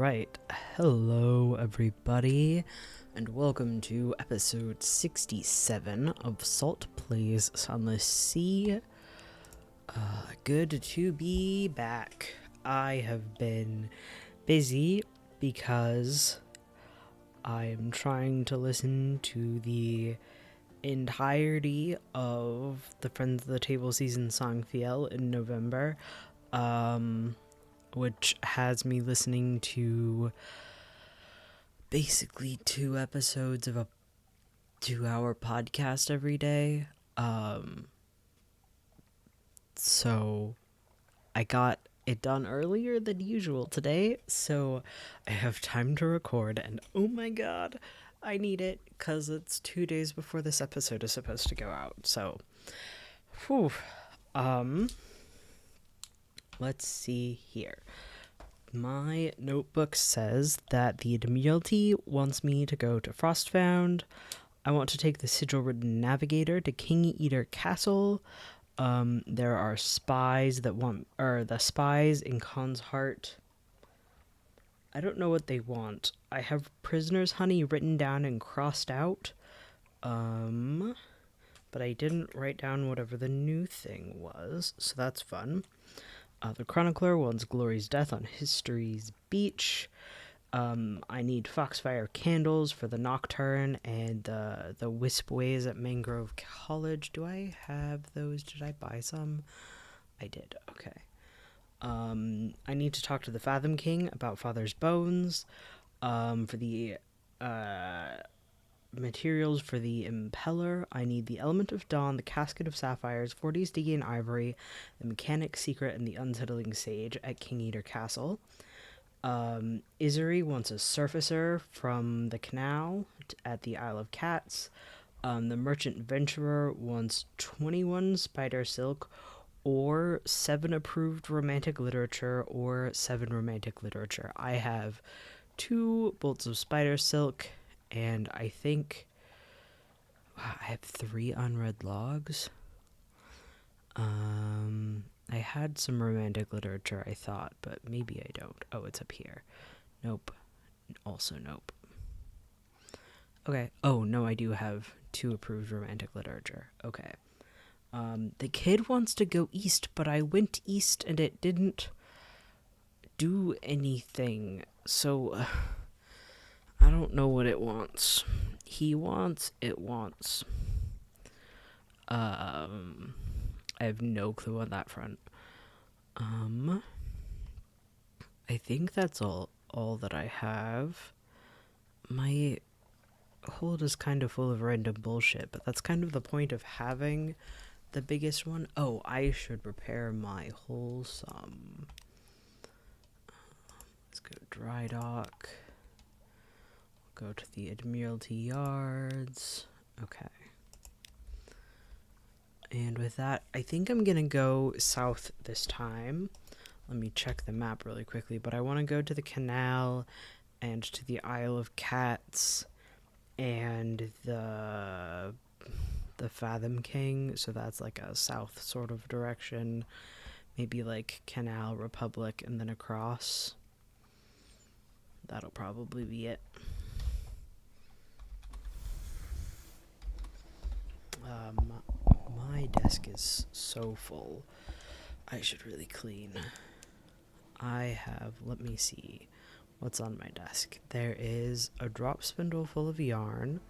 Alright, hello everybody, and welcome to episode 67 of Salt Plays Sunless Sea. Good to be back. I have been busy because I'm trying to listen to the entirety of the Friends of the Table season song Fiel in November. Which has me listening to basically 2 episodes of a 2-hour podcast every day. So I got it done earlier than usual today, so I have time to record, and oh my god, I need it because it's 2 days before this episode is supposed to go out. So, whew. Let's see here. My notebook says that the Admiralty wants me to go to Frostbound. I want to take the sigil-ridden navigator to King Eater Castle. There are spies that want, the spies in Khan's Heart. I don't know what they want. I have prisoner's honey written down and crossed out. But I didn't write down whatever the new thing was, so that's fun. The Chronicler wants Glory's death on History's Beach. I need Foxfire candles for the Nocturne and the Wispways at Mangrove College. Do I have those? Did I buy some? I did. Okay. I need to talk to the Fathom King about Father's Bones. For the materials for the impeller, I need the Element of Dawn, the Casket of Sapphires, 40 Stygian Ivory, the Mechanic's Secret, and the Unsettling Sage at King Eater Castle. Isery wants a surfacer from the canal at the Isle of Cats. The Merchant Venturer wants 21 spider silk or 7 approved romantic literature or 7 romantic literature. I have 2 bolts of spider silk, and I think I have 3 unread logs. I had some romantic literature, I thought, but maybe I don't. Oh, it's up here. Nope. Also nope. Okay. Oh, no, I do have 2 approved romantic literature. Okay. The kid wants to go east, but I went east and it didn't do anything. So, I don't know what it wants. It wants. I have no clue on that front. I think that's all that I have. My hold is kind of full of random bullshit, but that's kind of the point of having the biggest one. Oh, I should repair my wholesome. Let's go dry dock. Go to the Admiralty Yards. Okay. And with that, I think I'm gonna go south this time. Let me check the map really quickly, but I want to go to the canal and to the Isle of Cats and the Fathom King, so that's like a south sort of direction. Maybe like Canal, Republic, and then across. That'll probably be it. My desk is so full. I should really clean. I have, let me see what's on my desk. There is a drop spindle full of yarn.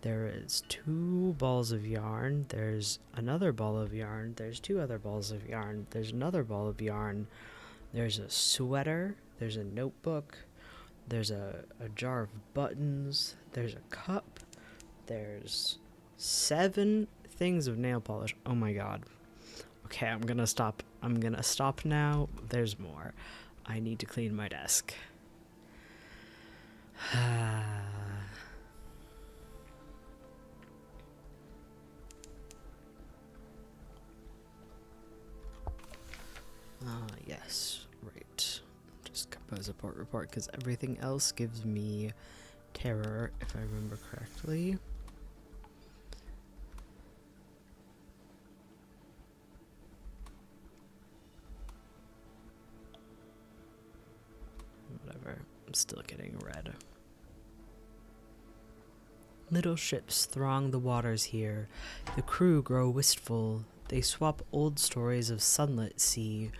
There is 2 balls of yarn. There's another ball of yarn. There's 2 other balls of yarn. There's another ball of yarn. There's a sweater. There's a notebook. There's a jar of buttons. There's a cup. There's 7 things of nail polish. Oh my god. Okay, I'm gonna stop now. There's more. I need to clean my desk. Yes, right. Just compose a port report because everything else gives me terror, if I remember correctly. Whatever. whatever. I'm still getting red. Little ships throng the waters here. The crew grow wistful. They swap old stories of sunlit sea.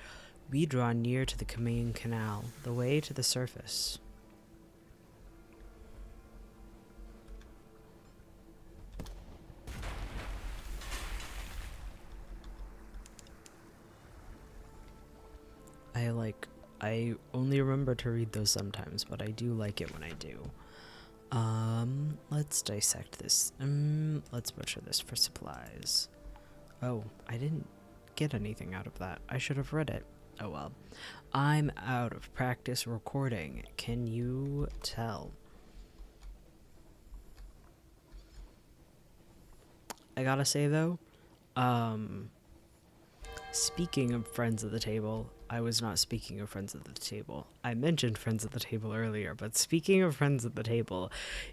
We draw near to the Camino Canal, the way to the surface. I only remember to read those sometimes, but I do like it when I do. Let's dissect this. Let's butcher this for supplies. Oh, I didn't get anything out of that. I should have read it. Oh well. I'm out of practice recording. Can you tell? I gotta say though, speaking of friends at the table, I was not speaking of friends at the table. I mentioned friends at the table earlier, but speaking of friends at the table,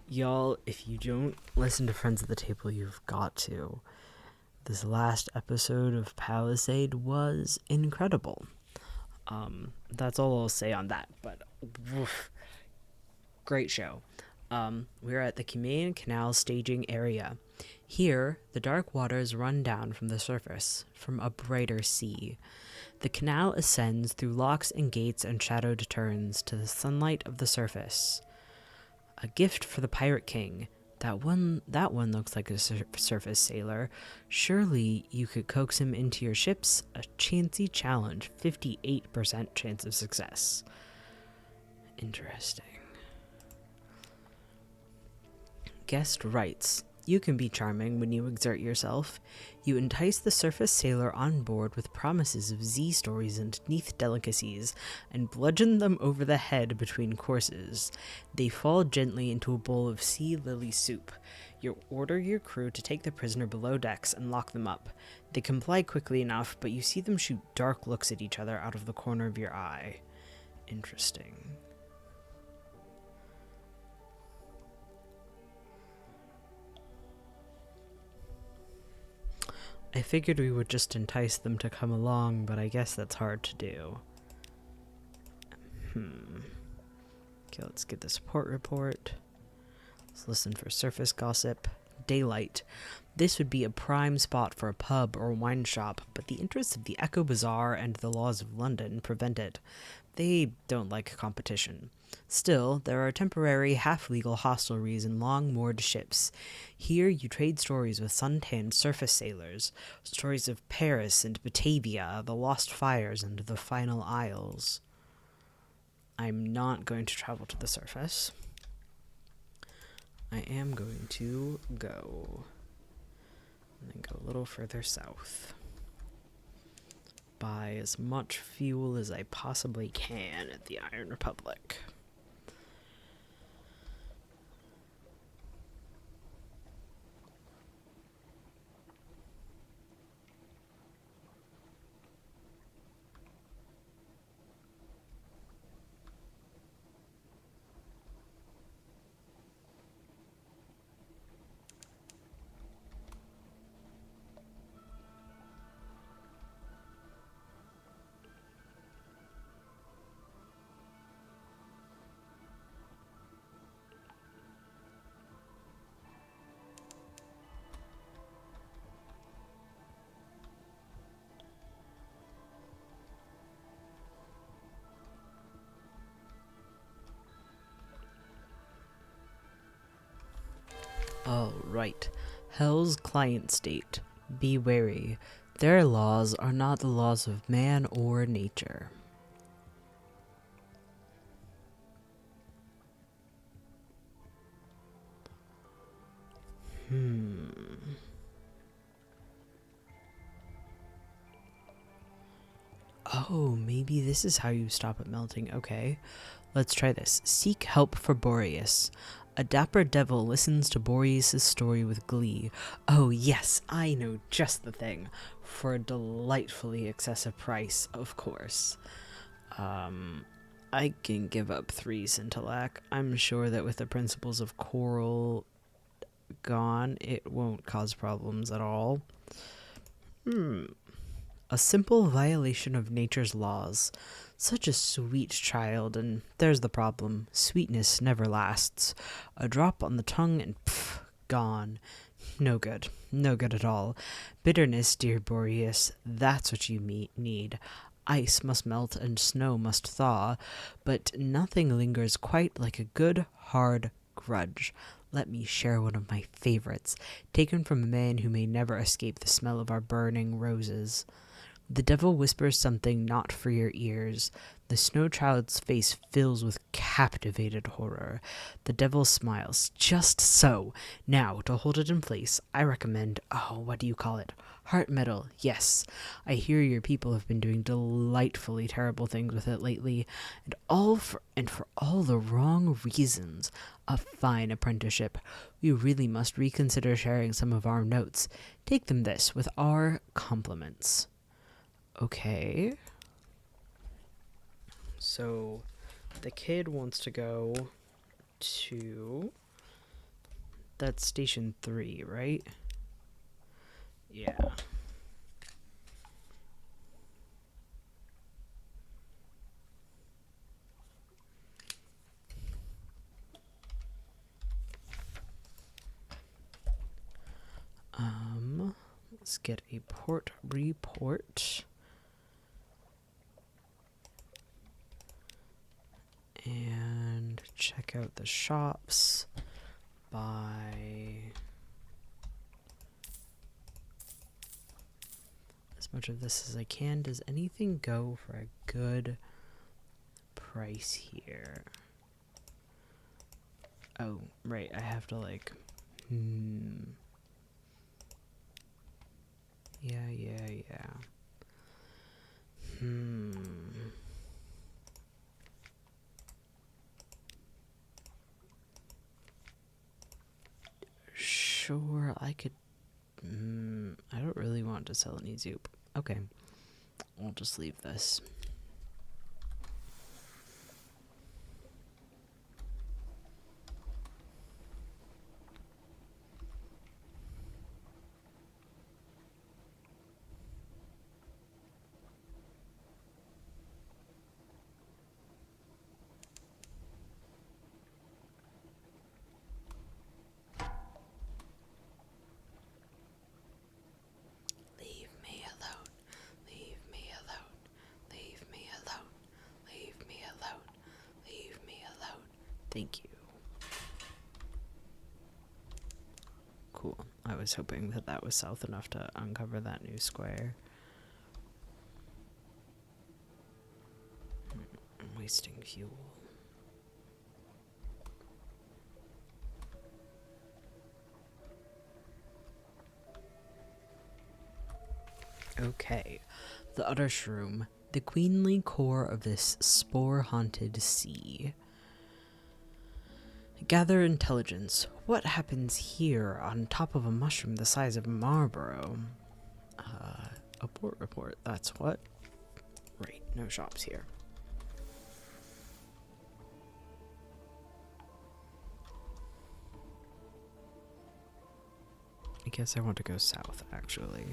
y'all, if you don't listen to friends at the table, you've got to. This last episode of Palisade was incredible. That's all I'll say on that, but woof, great show. We're at the Camino Canal staging area. Here, the dark waters run down from the surface, from a brighter sea. The canal ascends through locks and gates and shadowed turns to the sunlight of the surface. A gift for the Pirate King. That one looks like a surface sailor. Surely you could coax him into your ships. A chancy challenge. 58% chance of success. Interesting. Guest writes, you can be charming when you exert yourself. You entice the surface sailor on board with promises of Z stories and Neath delicacies, and bludgeon them over the head between courses. They fall gently into a bowl of sea lily soup. You order your crew to take the prisoner below decks and lock them up. They comply quickly enough, but you see them shoot dark looks at each other out of the corner of your eye. Interesting. I figured we would just entice them to come along, but I guess that's hard to do. Okay, let's get the support report. Let's listen for surface gossip. Daylight. This would be a prime spot for a pub or wine shop, but the interests of the Echo Bazaar and the laws of London prevent it. They don't like competition. Still, there are temporary, half-legal hostelries and long-moored ships. Here you trade stories with suntanned surface sailors, stories of Paris and Batavia, the lost fires, and the final isles. I'm not going to travel to the surface. I am going to go, and then go a little further south. Buy as much fuel as I possibly can at the Iron Republic. All right. Hell's client state. Be wary. Their laws are not the laws of man or nature. Oh, maybe this is how you stop it melting. Okay, let's try this. Seek help for Boreas. A dapper devil listens to Boreas' story with glee. Oh yes, I know just the thing. For a delightfully excessive price, of course. I can give up 3 Scintillac. I'm sure that with the principles of Coral gone, it won't cause problems at all. A simple violation of nature's laws. Such a sweet child, and there's the problem. Sweetness never lasts. A drop on the tongue and pff, gone. No good. No good at all. Bitterness, dear Boreas, that's what you need. Ice must melt and snow must thaw, but nothing lingers quite like a good, hard grudge. Let me share one of my favorites, taken from a man who may never escape the smell of our burning roses. The devil whispers something not for your ears. The snow child's face fills with captivated horror. The devil smiles, just so. Now, to hold it in place, I recommend, what do you call it? Heart metal, yes. I hear your people have been doing delightfully terrible things with it lately, and for all the wrong reasons. A fine apprenticeship. We really must reconsider sharing some of our notes. Take them this, with our compliments. Okay. So, the kid wants to go to... That's station 3, right? Yeah. Let's get a port report. And check out the shops. Buy as much of this as I can. Does anything go for a good price here? Oh, right, I have to Yeah. Sure, I could... I don't really want to sell any Zoop. Okay, I'll just leave this. Thank you. Cool. I was hoping that that was south enough to uncover that new square. I'm wasting fuel. Okay. The Utter Shroom. The queenly core of this spore-haunted sea. Gather intelligence. What happens here on top of a mushroom the size of Marlborough? A port report, that's what? Right, no shops here. I guess I want to go south, actually.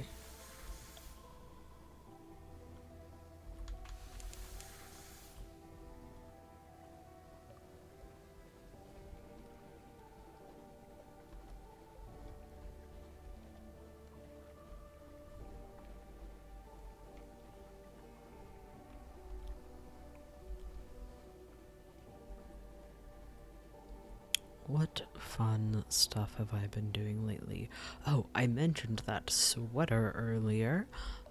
What fun stuff have I been doing lately? Oh, I mentioned that sweater earlier.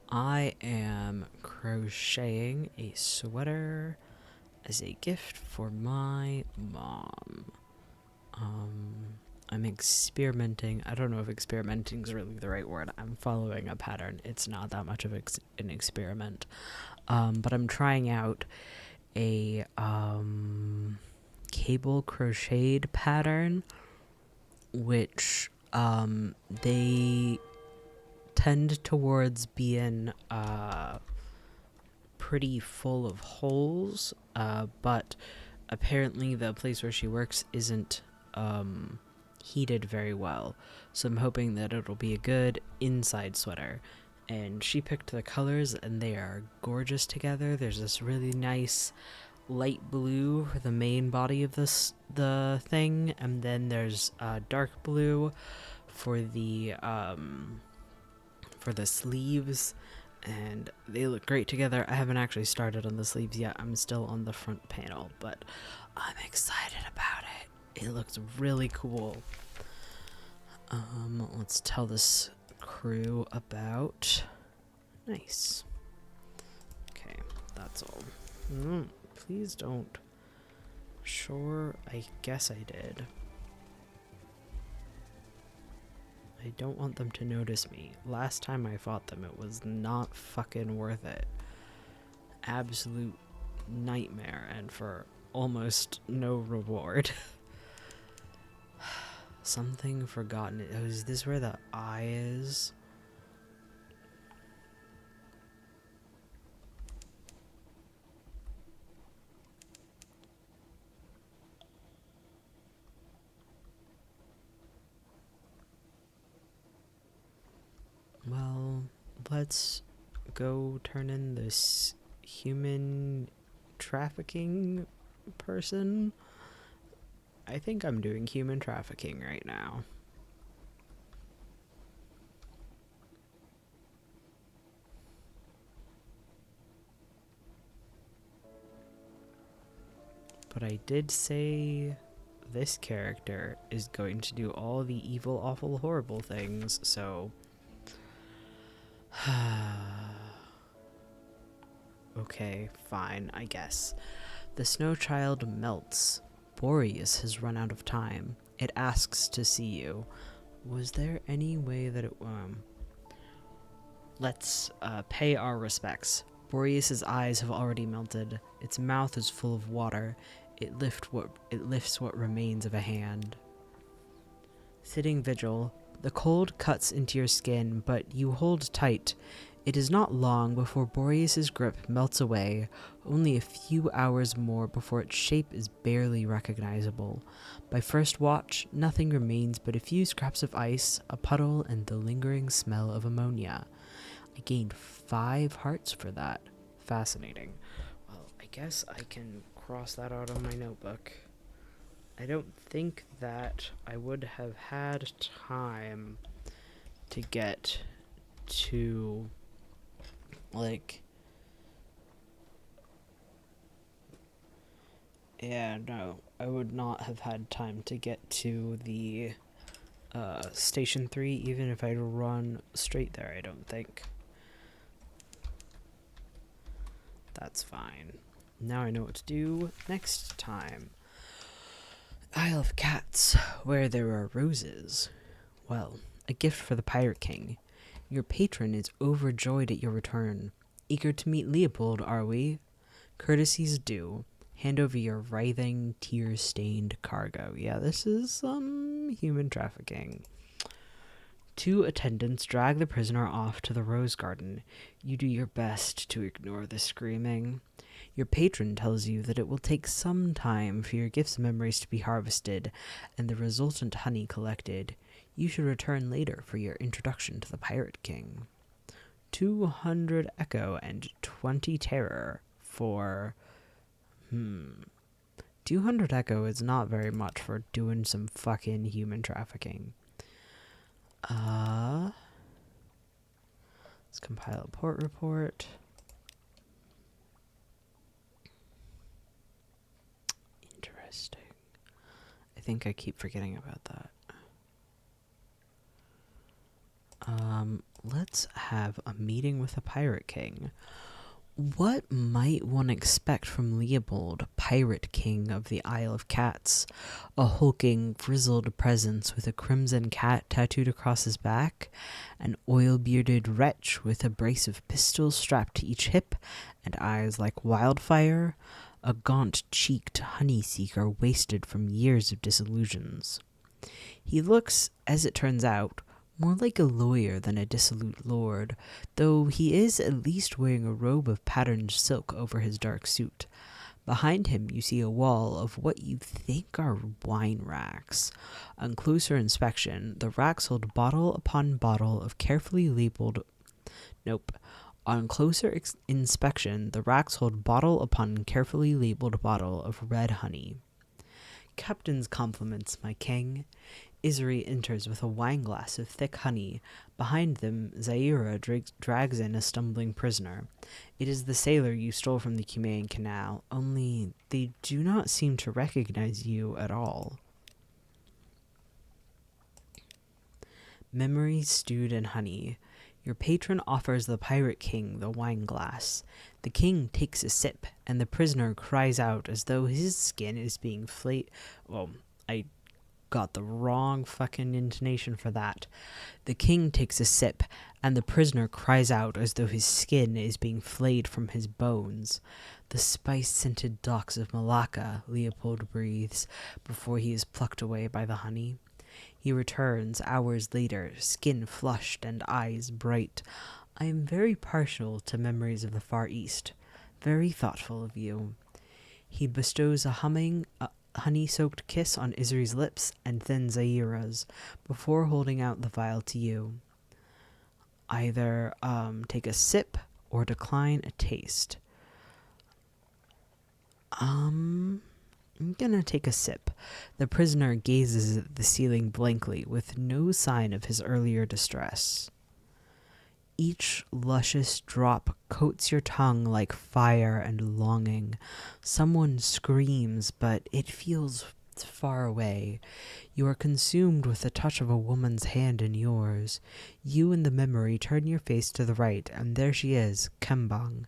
I am crocheting a sweater as a gift for my mom. I'm experimenting. I don't know if experimenting is really the right word. I'm following a pattern. It's not that much of an experiment. But I'm trying out a cable crocheted pattern, which they tend towards being pretty full of holes, but apparently the place where she works isn't heated very well, so I'm hoping that it'll be a good inside sweater. and she picked the colors, and they are gorgeous together. There's this really nice light blue for the main body of the thing, and then there's dark blue for the sleeves, and they look great together. I haven't actually started on the sleeves yet. I'm still on the front panel, but I'm excited about it. It looks really cool. Let's tell this crew about. Nice. Okay, that's all. Please don't. Sure, I guess I did. I don't want them to notice me. Last time I fought them, it was not fucking worth it. Absolute nightmare, and for almost no reward. Something forgotten. Oh, is this where the eye is? Well, let's go turn in this human trafficking person. I think I'm doing human trafficking right now. But I did say this character is going to do all the evil, awful, horrible things, so... Okay, fine, I guess. The snow child melts. Boreas has run out of time. It asks to see you. Was there any way that it... Let's pay our respects. Boreas's eyes have already melted. Its mouth is full of water. It lifts what remains of a hand. Sitting vigil. The cold cuts into your skin, but you hold tight. It is not long before Boreas's grip melts away, only a few hours more before its shape is barely recognizable. By first watch, nothing remains but a few scraps of ice, a puddle, and the lingering smell of ammonia. I gained 5 hearts for that. Fascinating. Well, I guess I can cross that out on my notebook. I don't think that I would have had time to get to, like... Yeah, no, I would not have had time to get to the Station 3, even if I'd run straight there, I don't think. That's fine. Now I know what to do next time. Isle of Cats, where there are roses. Well, a gift for the Pirate King. Your patron is overjoyed at your return. Eager to meet Leopold, are we? Courtesies due. Hand over your writhing, tear-stained cargo. Yeah, this is some human trafficking. 2 attendants drag the prisoner off to the rose garden. You do your best to ignore the screaming. Your patron tells you that it will take some time for your gifts and memories to be harvested and the resultant honey collected. You should return later for your introduction to the Pirate King. 200 echo and 20 terror for... 200 echo is not very much for doing some fucking human trafficking. Let's compile a port report. Interesting. I think I keep forgetting about that. Let's have a meeting with the Pirate King. What might one expect from Leopold, Pirate King of the Isle of Cats? A hulking, grizzled presence with a crimson cat tattooed across his back? An oil-bearded wretch with a brace of pistols strapped to each hip and eyes like wildfire? A gaunt-cheeked honey-seeker wasted from years of disillusions. He looks, as it turns out, more like a lawyer than a dissolute lord, though he is at least wearing a robe of patterned silk over his dark suit. Behind him you see a wall of what you think are wine racks. On closer inspection, the racks hold bottle upon bottle of carefully labeled Nope. On closer inspection, the racks hold bottle upon carefully labeled bottle of red honey. Captain's compliments, my king. Isri enters with a wineglass of thick honey. Behind them, Zaira drags in a stumbling prisoner. It is the sailor you stole from the Cumaean Canal, only they do not seem to recognize you at all. Memories stewed in honey. Your patron offers the pirate king the wineglass. The king takes a sip, and the prisoner cries out as though his skin is being I got the wrong fucking intonation for that. The king takes a sip, and the prisoner cries out as though his skin is being flayed from his bones. The spice-scented docks of Malacca, Leopold breathes, before he is plucked away by the honey. He returns hours later, skin flushed and eyes bright. I am very partial to memories of the Far East. Very thoughtful of you. He bestows a honey-soaked kiss on Isri's lips and then Zaira's, before holding out the vial to you. Either take a sip or decline a taste. I'm gonna take a sip. The prisoner gazes at the ceiling blankly, with no sign of his earlier distress. Each luscious drop coats your tongue like fire and longing. Someone screams, but it feels far away. You are consumed with the touch of a woman's hand in yours. You and the memory turn your face to the right, and there she is, Kembang.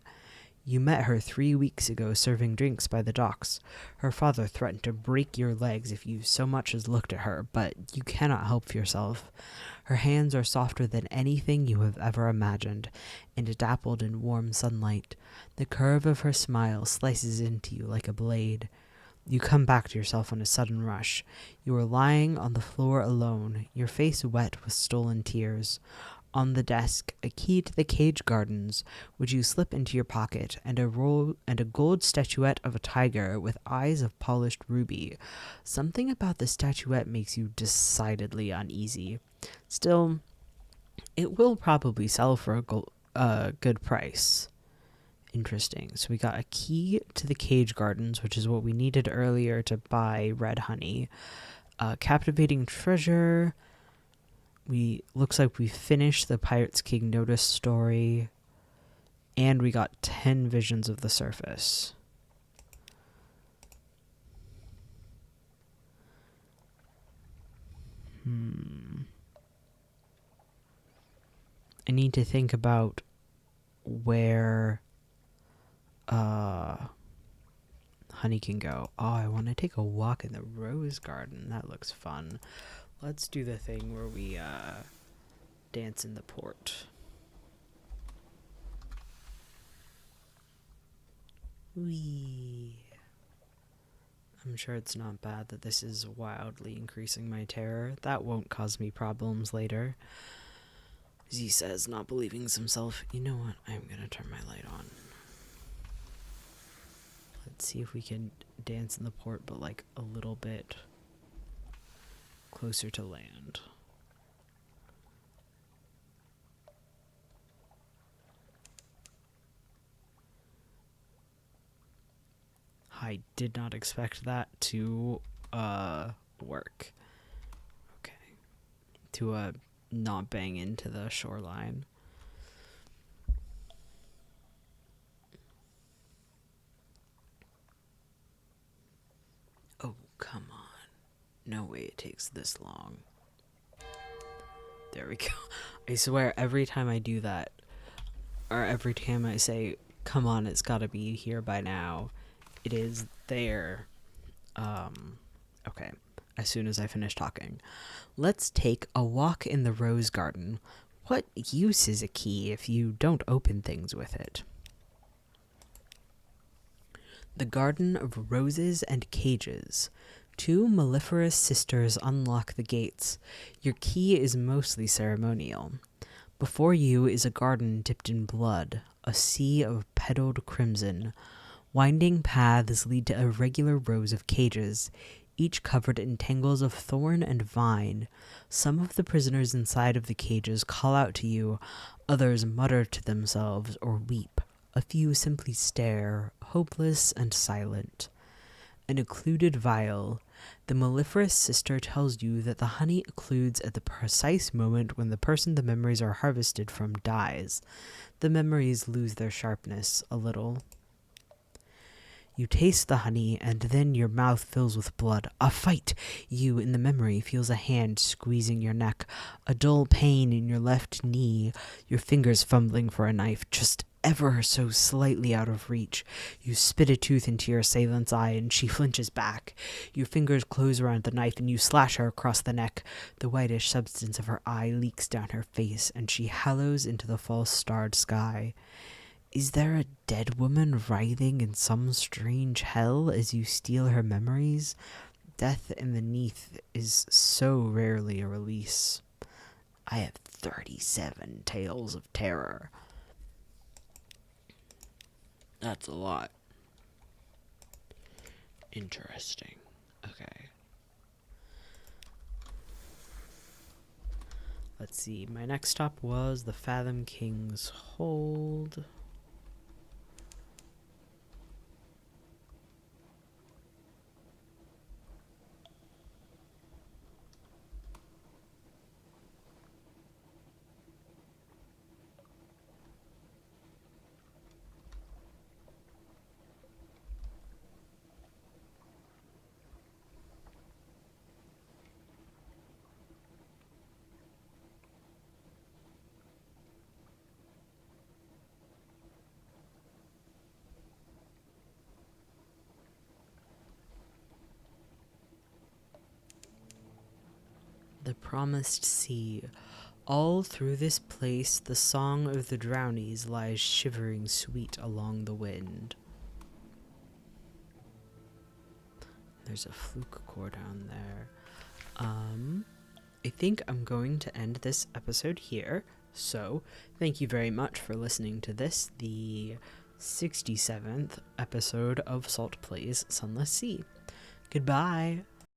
You met her 3 weeks ago serving drinks by the docks. Her father threatened to break your legs if you so much as looked at her, but you cannot help yourself. Her hands are softer than anything you have ever imagined, and dappled in warm sunlight. The curve of her smile slices into you like a blade. You come back to yourself in a sudden rush. You are lying on the floor alone, your face wet with stolen tears. On the desk, a key to the cage gardens, which you slip into your pocket, and a gold statuette of a tiger with eyes of polished ruby. Something about the statuette makes you decidedly uneasy. Still, it will probably sell for a good price. Interesting. So we got a key to the cage gardens, which is what we needed earlier to buy red honey. Captivating treasure. Looks like we finished the Pirates King Notice story, and we got 10 visions of the surface. I need to think about where honey can go. Oh, I want to take a walk in the rose garden. That looks fun. Let's do the thing where we dance in the port. Whee! I'm sure it's not bad that this is wildly increasing my terror. That won't cause me problems later. Z says, not believing himself. You know what? I'm gonna turn my light on. Let's see if we can dance in the port, but like a little bit closer to land. I did not expect that to work. Okay. To not bang into the shoreline. Oh, come on. No way it takes this long. There we go. I swear every time I do that, or every time I say, come on, it's gotta be here by now, it is there. Okay. As soon as I finish talking. Let's take a walk in the rose garden. What use is a key if you don't open things with it? The Garden of Roses and Cages. 2 mellifluous sisters unlock the gates. Your key is mostly ceremonial. Before you is a garden dipped in blood, a sea of petaled crimson. Winding paths lead to irregular rows of cages, each covered in tangles of thorn and vine. Some of the prisoners inside of the cages call out to you, others mutter to themselves or weep. A few simply stare, hopeless and silent. An occluded vial. The mellifluous sister tells you that the honey occludes at the precise moment when the person the memories are harvested from dies. The memories lose their sharpness a little. You taste the honey, and then your mouth fills with blood. A fight! You, in the memory, feels a hand squeezing your neck, a dull pain in your left knee, your fingers fumbling for a knife, just ever so slightly out of reach. You spit a tooth into your assailant's eye, and she flinches back. Your fingers close around the knife, and you slash her across the neck. The whitish substance of her eye leaks down her face, and she hallows into the false starred sky. Is there a dead woman writhing in some strange hell as you steal her memories? Death in the Neath is so rarely a release. I have 37 tales of terror. That's a lot. Interesting. Okay. Let's see. My next stop was the Fathom King's Hold. The Promised Sea. All through this place the song of the drownies lies shivering sweet along the wind. There's a fluke core down there. I think I'm going to end this episode here. So, thank you very much for listening to this, the 67th episode of Salt Plays Sunless Sea. Goodbye!